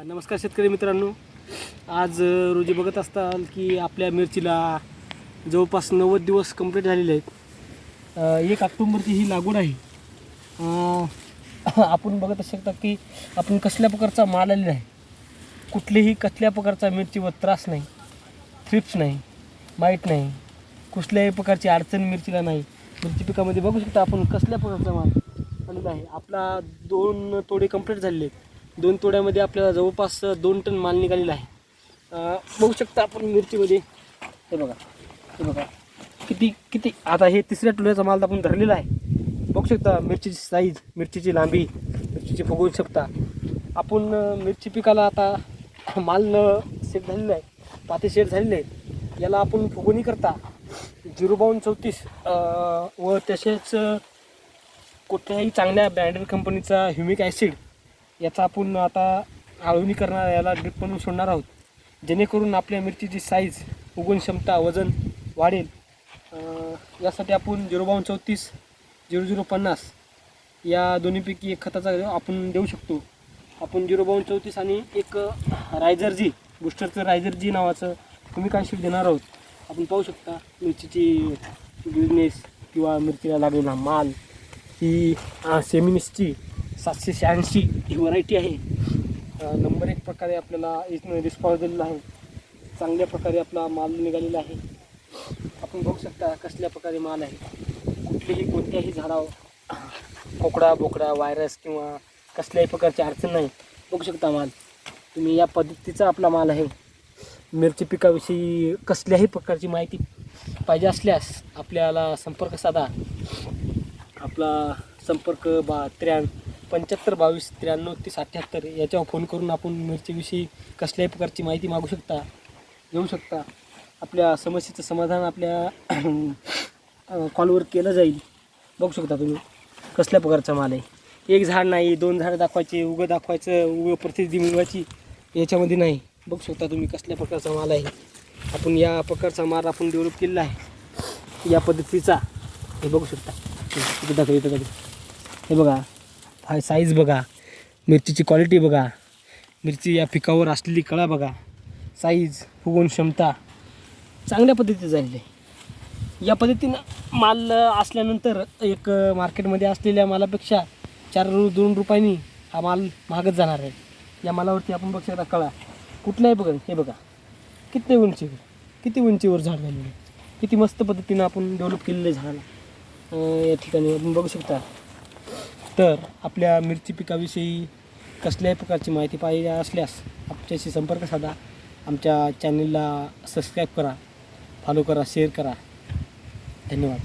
नमस्कार शेतकरी मित्रांनो. आज रोजी बघत असताल की आपल्या मिरचीला जवळपास 90 दिवस कंप्लीट झालेले आहेत. 1 ऑक्टोबरची ही लागवड आहे. आपण बघत शकता की आपण कसल्या प्रकारचा माल आलेला आहे. कुठलीही कसल्या प्रकारचा मिरचीवर त्रास नाही, थ्रिप्स नाही, माईट नाही, कुठल्याही प्रकारची अडचण मिरचीला नाही. मिरची पिकामध्ये बघू शकता आपण कसल्या प्रकारचा माल आलेला आहे. आपला 2 तोडे कंप्लीट झालेले आहेत. 2 तोड्यामध्ये आपल्याला जवळपास 2 टन माल निघालेला आहे. बघू शकता आपण मिरचीमध्ये हे बघा किती आता हे 3ऱ्या टोळ्याचा माल आपण धरलेला आहे. बघू शकता मिरचीची साईज, मिरचीची लांबी, मिरचीची फुगवू शकता आपण. मिरची पिकाला आता माल सेट झालेला आहे, पाते सेट झालेले आहेत. याला आपण फुगवणी करता 05234 व तसेच कुठल्याही चांगल्या ब्रँडेड कंपनीचा ह्युमिक ॲसिड याचा आपण आता आळवणी करणार, याला ड्रिप म्हणून सोडणार आहोत, जेणेकरून आपल्या मिरचीची साईज, उगवण क्षमता, वजन वाढेल. यासाठी आपण 05234 0050 या दोन्हीपैकी एक खताचा आपण देऊ शकतो. आपण 05234 आणि एक रायझर बूस्टरचं रायझर नावाचं ह्युमिक ॲसिड देणार आहोत. आपण पाहू शकता मिरचीची बिझनेस किंवा मिरचीला लागलेला माल ही सेमिनिसची 786 ही व्हरायटी आहे. नंबर 1 प्रकारे आपल्याला रिस्पॉन्स दिलेला आहे. चांगल्या प्रकारे आपला माल निघालेला आहे. आपण बघू शकता कसल्या प्रकारे माल आहे. कोणत्याही झाडावर कोकडा बोकडा व्हायरस किंवा कसल्याही प्रकारची अडचण नाही. बघू शकता माल तुम्ही. या पद्धतीचा आपला माल आहे. मिरची पिकाविषयी कसल्याही प्रकारची माहिती पाहिजे असल्यास आपल्याला संपर्क साधा. आपला संपर्क 75 22 93 30 78 याच्यावर फोन करून आपण मिरचीविषयी कसल्याही प्रकारची माहिती मागू शकता, घेऊ शकता. आपल्या समस्येचं समाधान आपल्या कॉलवर केलं जाईल. बघू शकता तुम्ही कसल्या प्रकारचा माल आहे. एक झाड नाही, 2 झाडं दाखवायचे, उगं दाखवायचं, प्रसिद्धी मिळवायची याच्यामध्ये नाही. बघू शकता तुम्ही कसल्या प्रकारचा माल आहे. आपण या प्रकारचा माल आपण डेव्हलप केलेला आहे या पद्धतीचा. हे बघू शकता इथं हे बघा, साईज बघा, मिरचीची क्वालिटी बघा, मिरची या पिकावर असलेली कळा बघा, साईज, फुगवण क्षमता चांगल्या पद्धतीचं झालेली आहे. या पद्धतीनं माल असल्यानंतर एक मार्केटमध्ये असलेल्या मालापेक्षा 2 रुपयांनी हा माल महागच जाणार आहे. या मालावरती आपण बघू शकता कळा कुठल्याही बघा. हे बघा किती उंचीवर झाड झालेलं आहे. किती मस्त पद्धतीनं आपण डेव्हलप केलेलं आहे झाडाला. या ठिकाणी आपण बघू शकता. तर आपल्या मिरची पिकाविषयी कसल्याही प्रकारची माहिती पाहिजे असल्यास आमच्याशी संपर्क साधा. आमच्या चॅनलला सबस्क्राईब करा, फॉलो करा, शेअर करा. धन्यवाद.